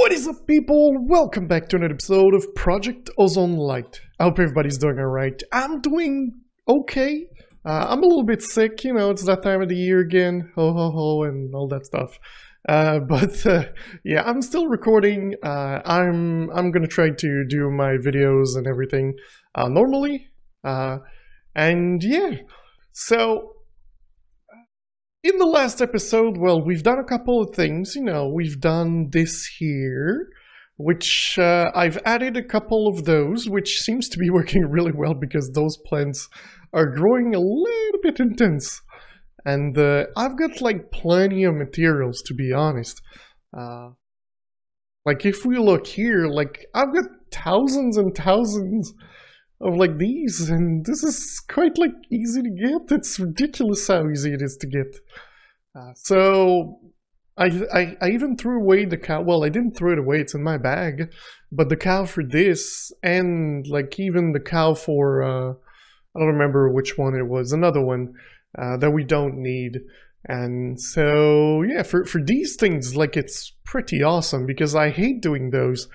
What is up, people? Welcome back to another episode of Project Ozone Lite. I hope everybody's doing alright. I'm doing okay. I'm a little bit sick, you know, it's that time of the year again. Ho ho ho and all that stuff. Yeah, I'm still recording. I'm gonna try to do my videos and everything normally. And yeah, so in the last episode, well, we've done a couple of things, you know, we've done this here, which I've added a couple of those, which seems to be working really well because those plants are growing a little bit intense. And I've got like plenty of materials, to be honest. Like if we look here, like I've got thousands and thousands of like these, and this is quite like easy to get. It's ridiculous how easy it is to get. So I even threw away the cow. Well, I didn't throw it away, it's in my bag, but the cow for this, and like even the cow for I don't remember which one it was, another one that we don't need. And so yeah, for these things, like it's pretty awesome because I hate doing those.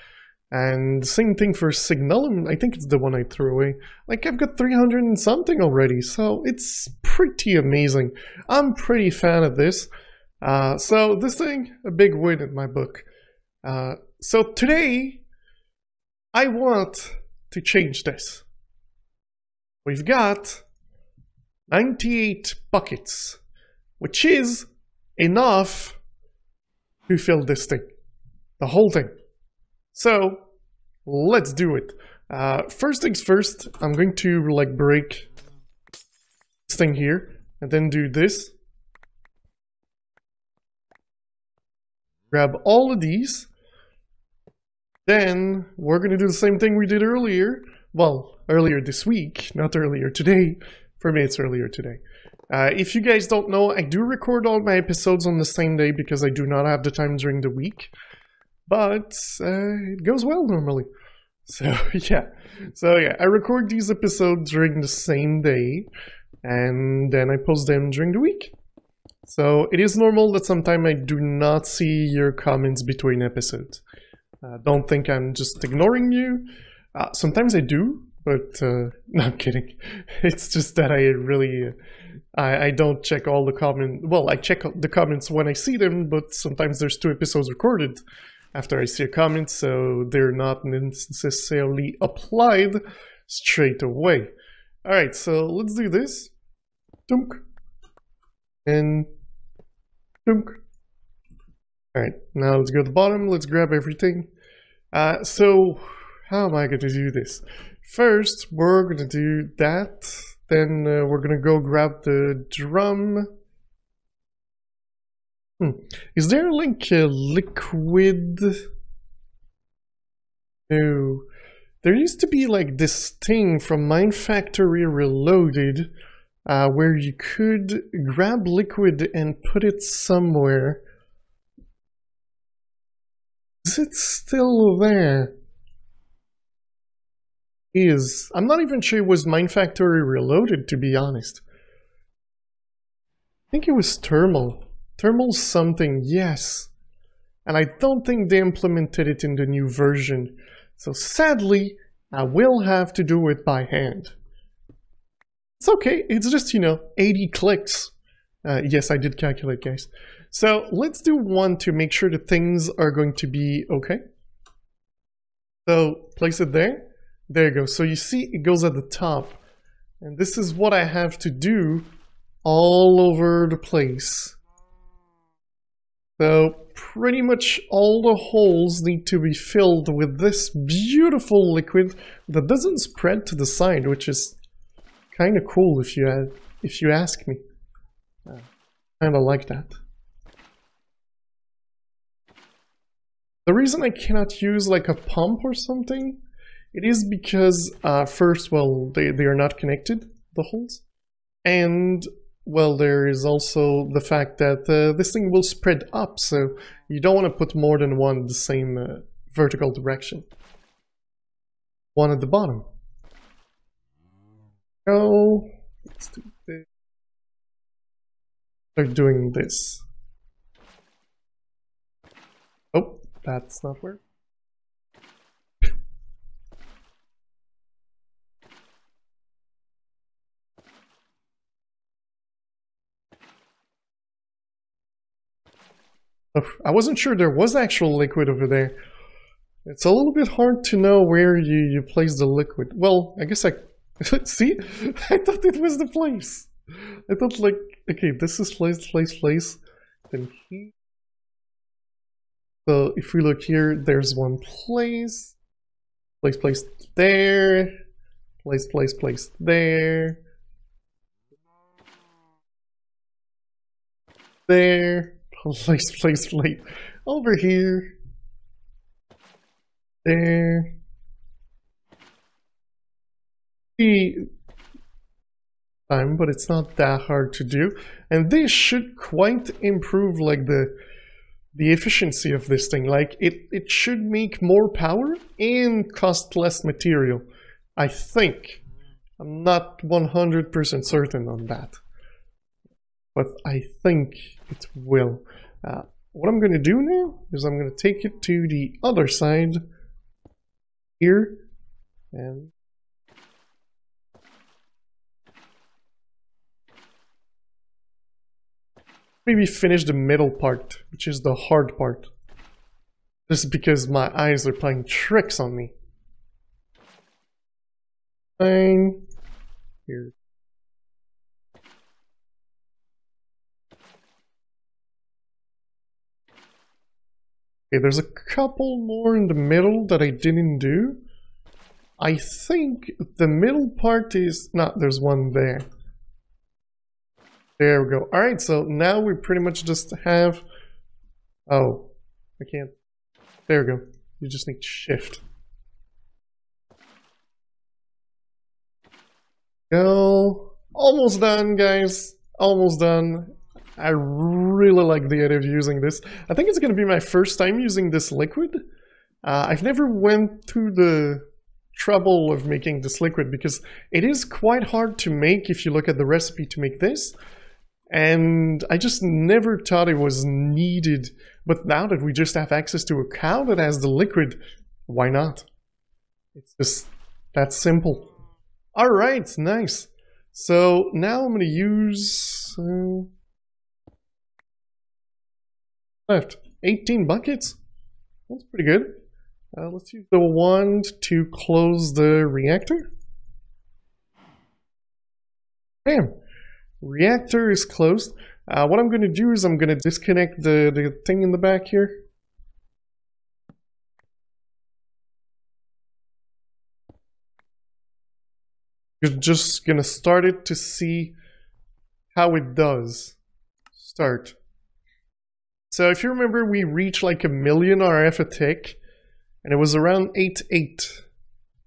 And same thing for Signalum, I think it's the one I threw away. Like I've got 300 and something already, so it's pretty amazing. I'm pretty fan of this. So this thing, a big win in my book. So today, I want to change this. We've got 98 buckets, which is enough to fill this thing, the whole thing. So, let's do it. First things first, I'm going to like break this thing here, and then do this. Grab all of these. Then, we're going to do the same thing we did earlier. Well, earlier this week, not earlier today. For me, it's earlier today. If you guys don't know, I do record all my episodes on the same day because I do not have the time during the week. But it goes well normally. So yeah, I record these episodes during the same day, and then I post them during the week. So it is normal that sometimes I do not see your comments between episodes. Don't think I'm just ignoring you. Sometimes I do, but no, I'm kidding. It's just that I really, I don't check all the comments. Well, I check the comments when I see them, but sometimes there's 2 episodes recorded after I see a comment, so they're not necessarily applied straight away. Alright, so let's do this. Dunk. And dunk. Alright, now let's go to the bottom, let's grab everything. So, how am I going to do this? First, we're going to do that, then we're going to go grab the drum. Is there like a liquid? No. There used to be like this thing from Mine Factory Reloaded where you could grab liquid and put it somewhere. Is it still there? I'm not even sure it was Mine Factory Reloaded, to be honest. I think it was Thermal. Thermal something, yes. And I don't think they implemented it in the new version. So sadly, I will have to do it by hand. It's okay, it's just, you know, 80 clicks. Yes, I did calculate, guys. So let's do one to make sure that things are going to be okay. So place it there. There you go. So you see it goes at the top. And this is what I have to do all over the place. So pretty much all the holes need to be filled with this beautiful liquid that doesn't spread to the side, which is kind of cool if you ask me. Kind of like that. The reason I cannot use like a pump or something, it is because first, well, they are not connected, the holes, and well, there is also the fact that this thing will spread up, so you don't want to put more than one in the same vertical direction. One at the bottom. So, let's do this. Start doing this. Oh, that's not where. Oh, I wasn't sure there was actual liquid over there. It's a little bit hard to know where you place the liquid. Well, I guess I... See? I thought it was the place. I thought like, okay, this is place. Then here. So if we look here, there's one place. Place there. Place there. There. Place over here. There. Time, but it's not that hard to do. And this should quite improve like the efficiency of this thing. Like it should make more power and cost less material. I think. I'm not 100% certain on that. But I think it will. What I'm going to do now is I'm going to take it to the other side here and maybe finish the middle part, which is the hard part. Just because my eyes are playing tricks on me. Fine. Here. Okay, there's a couple more in the middle that I didn't do. I think the middle part is... No, there's one there. There we go. Alright, so now we pretty much just have... Oh, I can't... There we go. You just need shift. Go. Almost done, guys. Almost done. I really like the idea of using this. I think it's going to be my first time using this liquid. I've never went through the trouble of making this liquid because it is quite hard to make if you look at the recipe to make this. And I just never thought it was needed. But now that we just have access to a cow that has the liquid, why not? It's just that simple. Alright, nice. So now I'm going to use... left 18 buckets. That's pretty good. Let's use the wand to close the reactor. Bam! Reactor is closed. What I'm going to do is I'm going to disconnect the thing in the back here. You're just going to start it to see how it does. Start. So if you remember, we reached like 1,000,000 RF a tick, and it was around 8.8.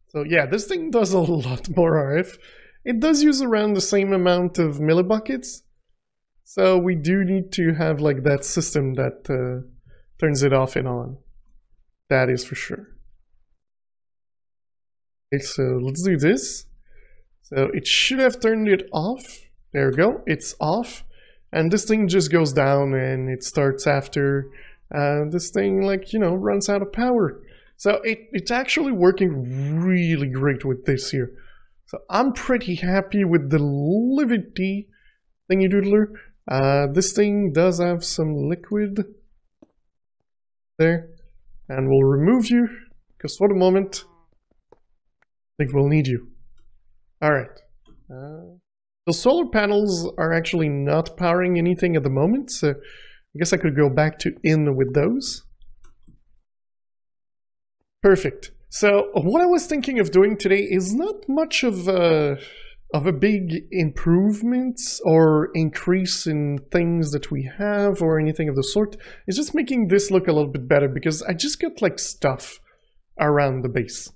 So yeah, this thing does a lot more RF. It does use around the same amount of millibuckets. So we do need to have like that system that turns it off and on. That is for sure. Okay, so let's do this. So it should have turned it off. There we go, it's off. And this thing just goes down and it starts after this thing, like, you know, runs out of power. So it's actually working really great with this here. So I'm pretty happy with the Livity thingy doodler. This thing does have some liquid there. And we'll remove you, because for the moment, I think we'll need you. Alright. The solar panels are actually not powering anything at the moment, so I guess I could go back to in with those. Perfect. So what I was thinking of doing today is not much of a big improvement or increase in things that we have or anything of the sort. It's just making this look a little bit better because I just got like stuff around the base.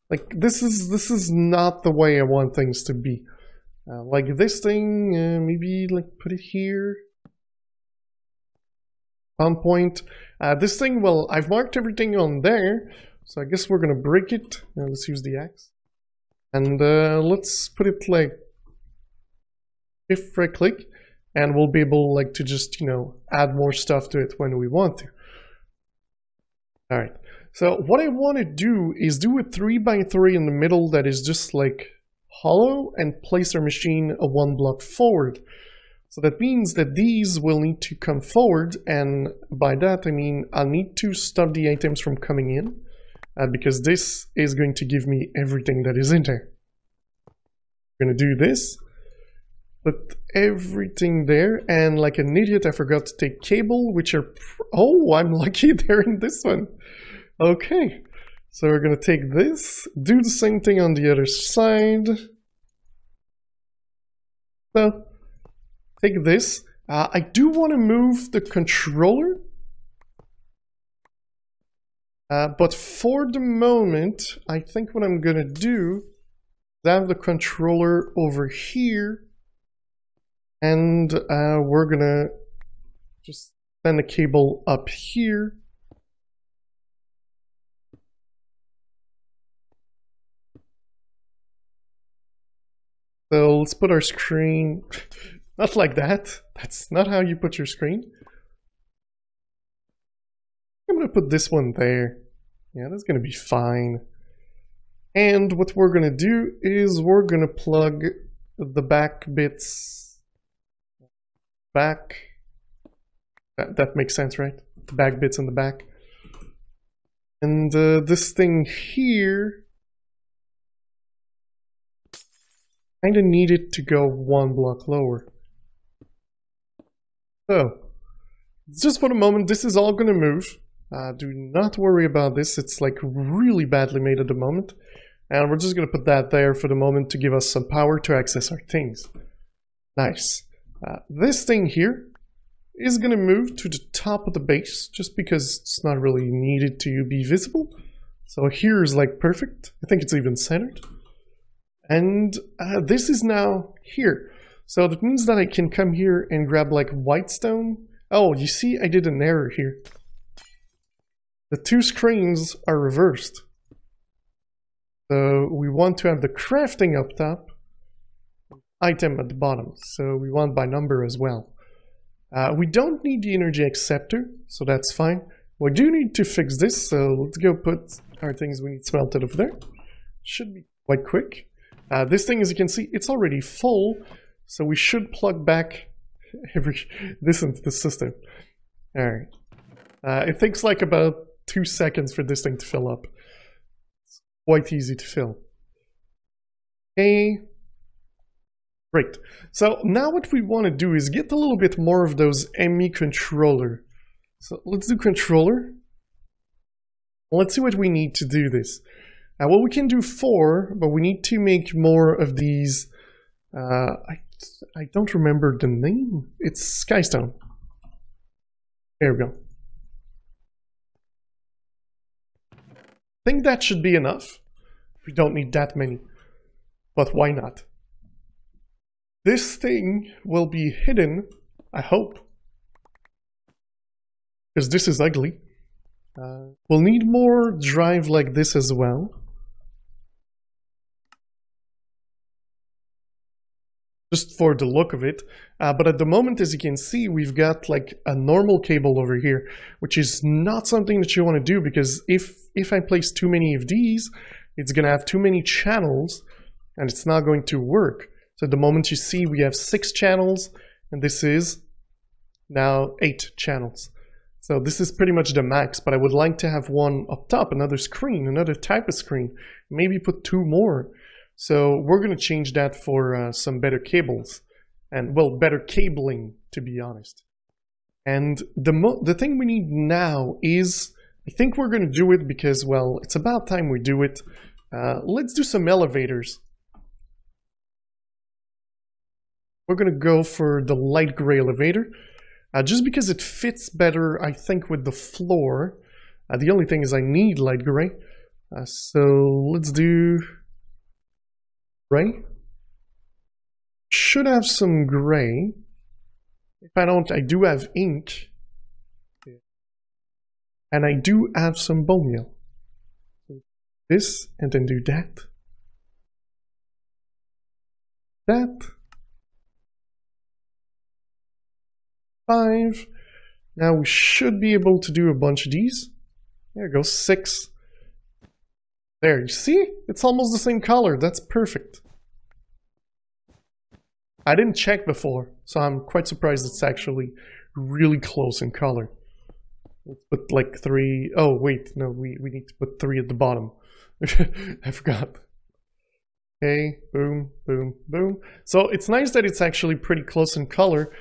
Like this is not the way I want things to be. Like this thing, maybe like put it here. On point. This thing, well, I've marked everything on there, so I guess we're gonna break it. Let's use the axe. And let's put it like shift right click, and we'll be able like to just, you know, add more stuff to it when we want to. All right. So what I want to do is do a 3x3 in the middle that is just like hollow and place our machine a 1 block forward. So that means that these will need to come forward, and by that I mean I'll need to stop the items from coming in because this is going to give me everything that is in there. I'm going to do this, put everything there, and like an idiot I forgot to take cable, which are... Oh, I'm lucky they're in this one. Okay, so we're going to take this, do the same thing on the other side. So, take this. I do want to move the controller. But for the moment, I think what I'm going to do is have the controller over here. And we're going to just send the cable up here. So let's put our screen, not like that. That's not how you put your screen. I'm going to put this one there. Yeah, that's going to be fine. And what we're going to do is we're going to plug the back bits back. That makes sense, right? The back bits in the back. And this thing here, kind of needed to go 1 block lower. So, just for the moment, this is all going to move. Do not worry about this. It's like really badly made at the moment. And we're just going to put that there for the moment to give us some power to access our things. Nice. This thing here is going to move to the top of the base just because it's not really needed to be visible. So here is like perfect. I think it's even centered. And this is now here. So that means that I can come here and grab like white stone. Oh, you see, I did an error here. The two screens are reversed. So we want to have the crafting up top, item at the bottom. So we want by number as well. We don't need the energy acceptor, so that's fine. We do need to fix this, so let's go put our things we need smelted over there. Should be quite quick. This thing, as you can see, it's already full, so we should plug back this into the system. Alright. It takes like about 2 seconds for this thing to fill up. It's quite easy to fill. Okay. Great. So now what we want to do is get a little bit more of those ME controller. So let's do controller. Let's see what we need to do this. Well, we can do 4, but we need to make more of these. I don't remember the name. It's Skystone. There we go. I think that should be enough. We don't need that many. But why not? This thing will be hidden, I hope. Because this is ugly. We'll need more drive like this as well. Just for the look of it. But at the moment, as you can see, we've got like a normal cable over here, which is not something that you want to do, because if I place too many of these, it's going to have too many channels and it's not going to work. So at the moment you see we have 6 channels, and this is now 8 channels. So this is pretty much the max, but I would like to have one up top, another screen, another type of screen, maybe put 2 more. So we're going to change that for some better cables, and well, better cabling, to be honest. And the thing we need now is, I think we're going to do it because, well, it's about time we do it. Let's do some elevators. We're going to go for the light gray elevator, just because it fits better, I think, with the floor. The only thing is I need light gray. So let's do gray. Should have some gray. If I don't, I do have ink. And I do have some bone meal. This, and then do that. That. 5. Now we should be able to do a bunch of these. There you go, 6. There, you see? It's almost the same color. That's perfect. I didn't check before, so I'm quite surprised it's actually really close in color. Let's put like 3. Oh, wait, no, we need to put 3 at the bottom. I forgot. Okay, boom, boom, boom. So it's nice that it's actually pretty close in color,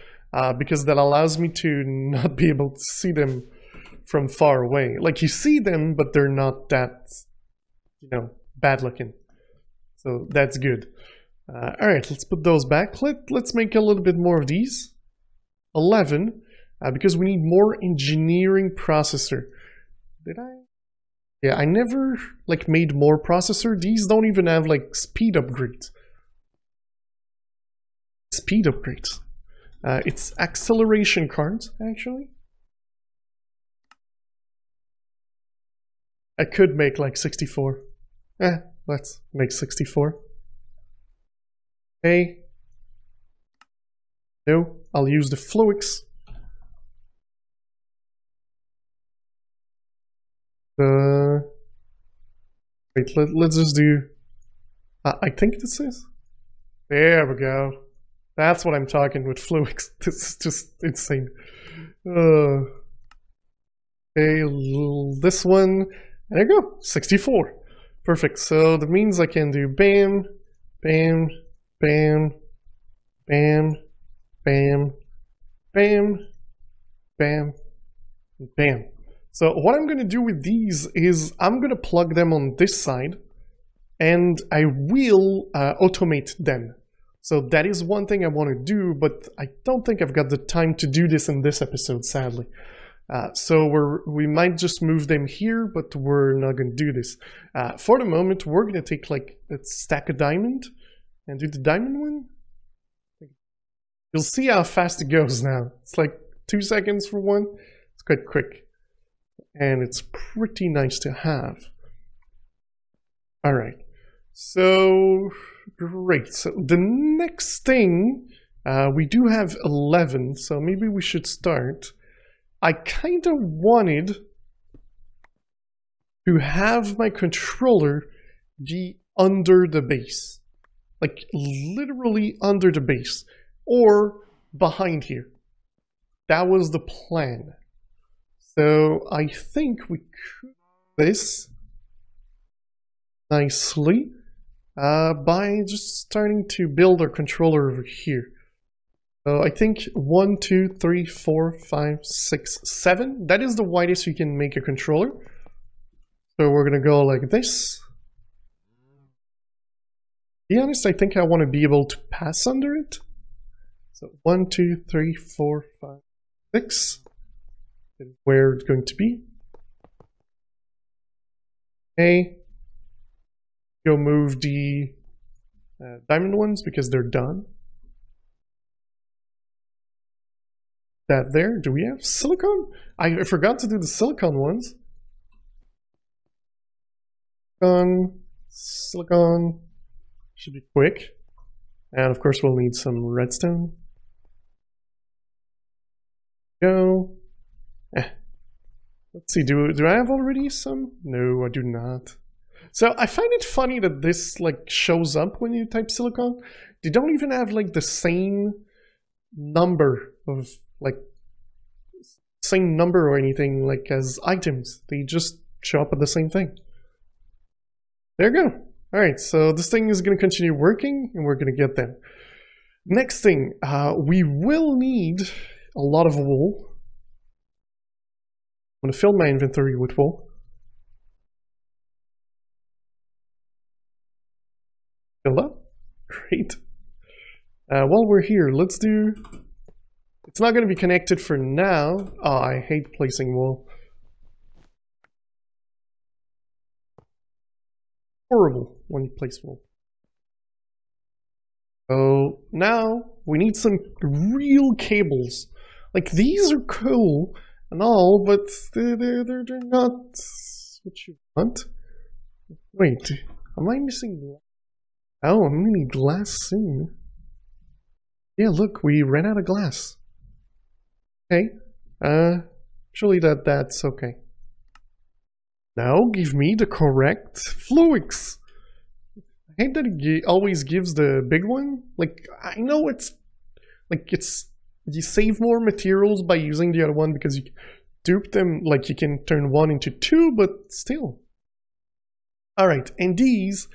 because that allows me to not be able to see them from far away. Like, you see them, but they're not that, you know, bad looking. So that's good. Alright, let's put those back. Let's make a little bit more of these. 11, because we need more engineering processor. Did I? Yeah, I never, like, made more processor. These don't even have, like, speed upgrades. Speed upgrades. It's acceleration cards, actually. I could make, like, 64. Let's make 64. Okay. No, I'll use the Fluix. Wait, let's just do... I think this is... There we go. That's what I'm talking with Fluix. This is just insane. Okay, this one. There you go, 64. Perfect, so that means I can do bam, bam, bam, bam, bam, bam, bam, bam. So what I'm going to do with these is I'm going to plug them on this side and I will automate them. So that is one thing I want to do, but I don't think I've got the time to do this in this episode, sadly. So we might just move them here, but we're not going to do this. For the moment, we're going to take like a stack of diamond and do the diamond one. You'll see how fast it goes now. It's like 2 seconds for one. It's quite quick. And it's pretty nice to have. All right. So, great. So the next thing, we do have 11, so maybe we should start. I kind of wanted to have my controller be under the base. Like, literally under the base. Or behind here. That was the plan. So, I think we could do this nicely by just starting to build our controller over here. So I think 1, 2, 3, 4, 5, 6, 7. That is the widest you can make a controller. So we're gonna go like this. To be honest, I think I want to be able to pass under it. So 1, 2, 3, 4, 5, 6. Is where it's going to be. Okay. Go move the diamond ones because they're done. That there. Do we have silicone? I forgot to do the silicone ones. Silicone. Should be quick. And of course we'll need some redstone. Go. Let's see, do I have already some? No, I do not. So I find it funny that this like shows up when you type silicone. They don't even have like the same number of like same number or anything like as items. They just show up at the same thing. There you go. All right, so this thing is going to continue working and we're going to get them. Next thing, we will need a lot of wool. I'm going to fill my inventory with wool. Filled up? Great. While we're here, let's do... It's not going to be connected for now. Oh, I hate placing wool. Horrible when you place wool. So now we need some real cables. Like these are cool and all, but they're not what you want. Wait, am I missing glass? Oh, I'm gonna need glass soon. Yeah, look, we ran out of glass. Okay, actually that's okay. Now give me the correct fluix. I hate that it always gives the big one. Like, I know it's you save more materials by using the other one because you dupe them, like you can turn one into two, but still. Alright, and these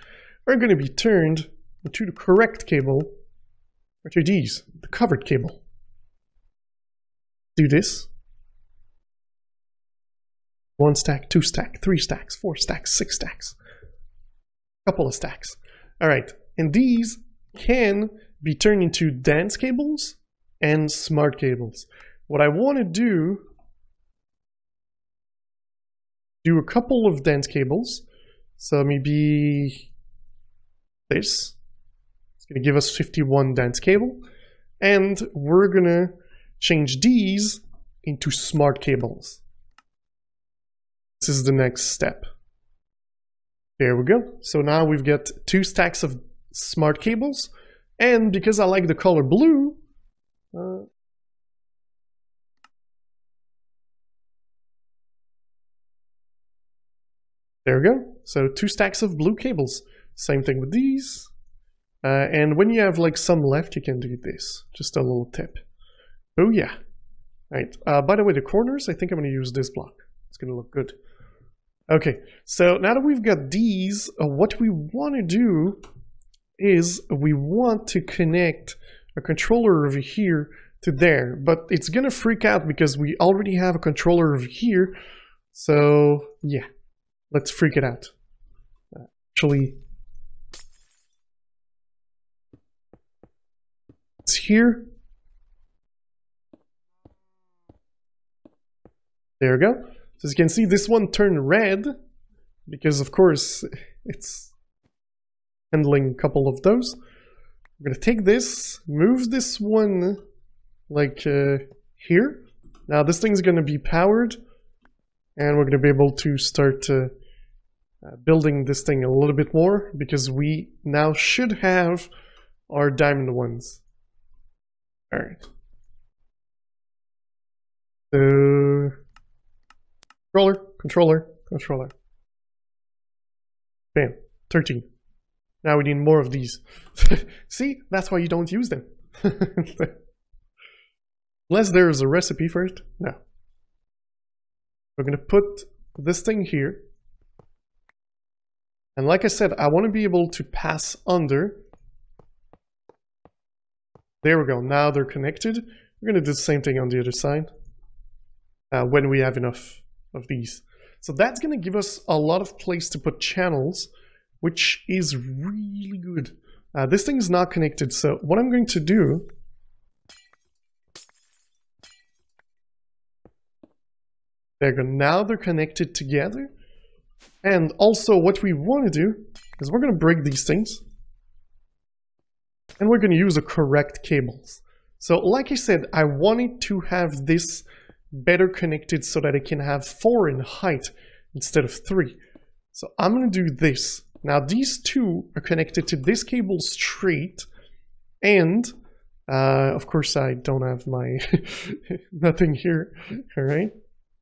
are going to be turned into the correct cable, which are these, the covered cable. Do this. 1 stack, 2 stack, 3 stacks, 4 stacks, 6 stacks. Couple of stacks. Alright, and these can be turned into dense cables and smart cables. What I want to do a couple of dense cables. So maybe this. It's going to give us 51 dense cable. And we're going to change these into smart cables. This is the next step. There we go. So now we've got 2 stacks of smart cables. And because I like the color blue, there we go. So 2 stacks of blue cables. Same thing with these. And when you have like some left, you can do this. Just a little tip. Oh yeah. Right. By the way, the corners, I think I'm going to use this block. It's going to look good. Okay. So now that we've got these, what we want to do is we want to connect a controller over here to there. But it's going to freak out because we already have a controller over here. So yeah. Let's freak it out. Actually, it's here. There we go. So as you can see, this one turned red because, of course, it's handling a couple of those. I'm going to take this, move this one like here. Now this thing's going to be powered, and we're going to be able to start building this thing a little bit more because we now should have our diamond ones. All right. So controller. Bam, 13. Now we need more of these. See, that's why you don't use them. Unless there is a recipe for it. No. We're going to put this thing here. And like I said, I want to be able to pass under. There we go. Now they're connected. We're going to do the same thing on the other side when we have enough of these. So that's going to give us a lot of place to put channels, which is really good. This thing's not connected, so what I'm going to do... There we go. Now they're connected together. And also what we want to do is we're going to break these things. And we're going to use the correct cables. So like I said, I wanted to have this better connected so that it can have 4 in height instead of 3. So I'm going to do this. Now these two are connected to this cable straight. And of course I don't have my nothing here. All right.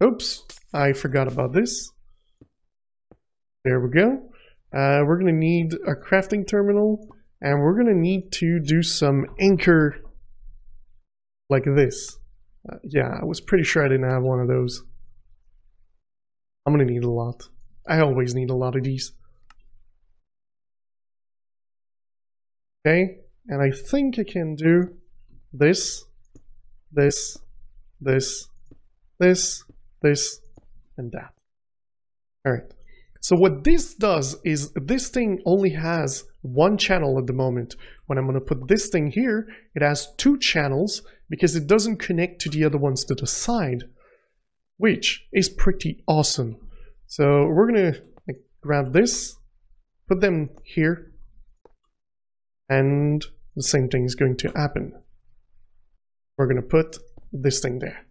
Oops, I forgot about this. There we go. We're going to need a crafting terminal, and we're going to need to do some anchor like this. Yeah, I was pretty sure I didn't have one of those. I'm going to need a lot. I always need a lot of these. Okay, and I think I can do this, this, this, this, this, and that. All right. So what this does is this thing only has 1 channel at the moment. When I'm going to put this thing here, it has 2 channels because it doesn't connect to the other ones to the side, which is pretty awesome. So we're going to grab this, put them here, and the same thing is going to happen. We're going to put this thing there.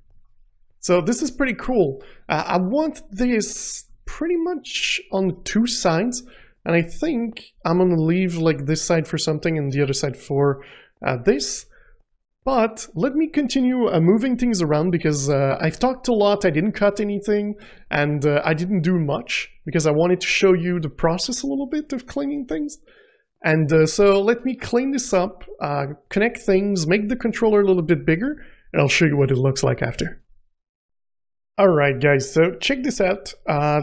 So this is pretty cool. I want this pretty much on 2 sides, and I think I'm gonna leave like this side for something and the other side for this. But let me continue moving things around because I've talked a lot, I didn't cut anything, and I didn't do much because I wanted to show you the process a little bit of cleaning things. And so let me clean this up, connect things, make the controller a little bit bigger, and I'll show you what it looks like after. Alright guys, so check this out.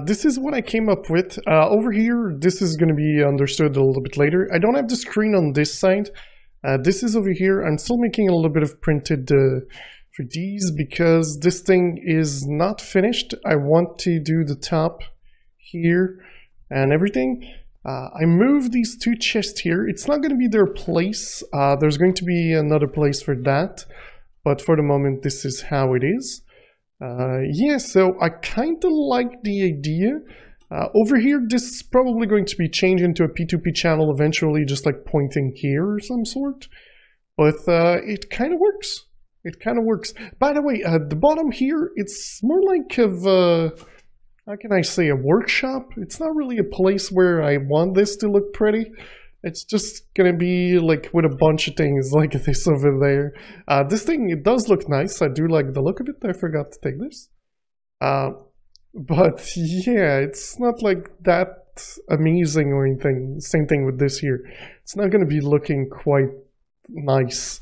This is what I came up with. Over here, this is going to be understood a little bit later. I don't have the screen on this side. This is over here. I'm still making a little bit of printed for these because this thing is not finished. I want to do the top here and everything. I moved these two chests here. It's not going to be their place. There's going to be another place for that. But for the moment, this is how it is. Yeah, so I kind of like the idea. Over here, this is probably going to be changed into a P2P channel eventually, just like pointing here or some sort. But it kind of works. It kind of works. By the way, the bottom here, it's more like how can I say, a workshop? It's not really a place where I want this to look pretty. It's just gonna be like with a bunch of things like this over there. This thing, it does look nice. I do like the look of it. I forgot to take this. But yeah, it's not like that amazing or anything. Same thing with this here. It's not going to be looking quite nice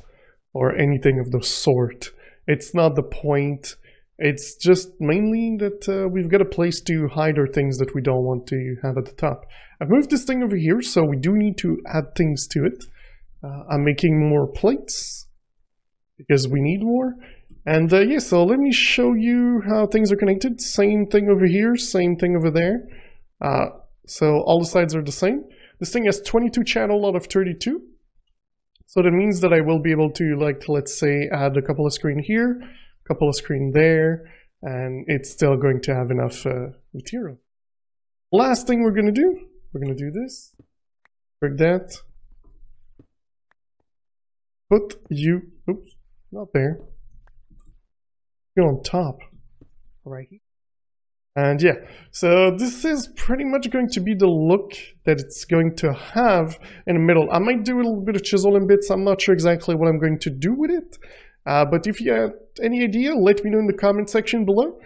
or anything of the sort. It's not the point. It's just mainly that we've got a place to hide our things that we don't want to have at the top. I've moved this thing over here, so we do need to add things to it. I'm making more plates because we need more. And yeah, so let me show you how things are connected. Same thing over here, same thing over there. So all the sides are the same. This thing has 22 channel out of 32. So that means that I will be able to, like, let's say, add a couple of screen here, a couple of screen there, and it's still going to have enough material. Last thing we're going to do this. Break that. Put you, oops, not there. On top right here. And yeah, so this is pretty much going to be the look that it's going to have in the middle. I might do a little bit of chiseling bits. I'm not sure exactly what I'm going to do with it, but if you have any idea, let me know in the comment section below.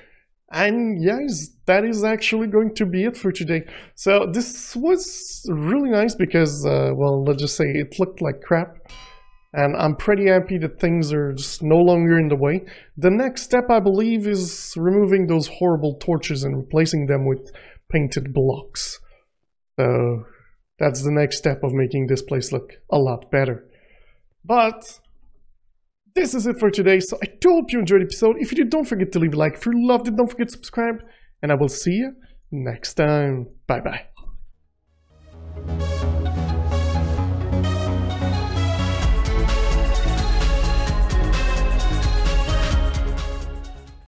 And yes, that is actually going to be it for today. So this was really nice because well, let's just say it looked like crap. And I'm pretty happy that things are just no longer in the way. The next step, I believe, is removing those horrible torches and replacing them with painted blocks. So that's the next step of making this place look a lot better. But this is it for today. So I do hope you enjoyed the episode. If you did, don't forget to leave a like. If you loved it, don't forget to subscribe. And I will see you next time. Bye-bye.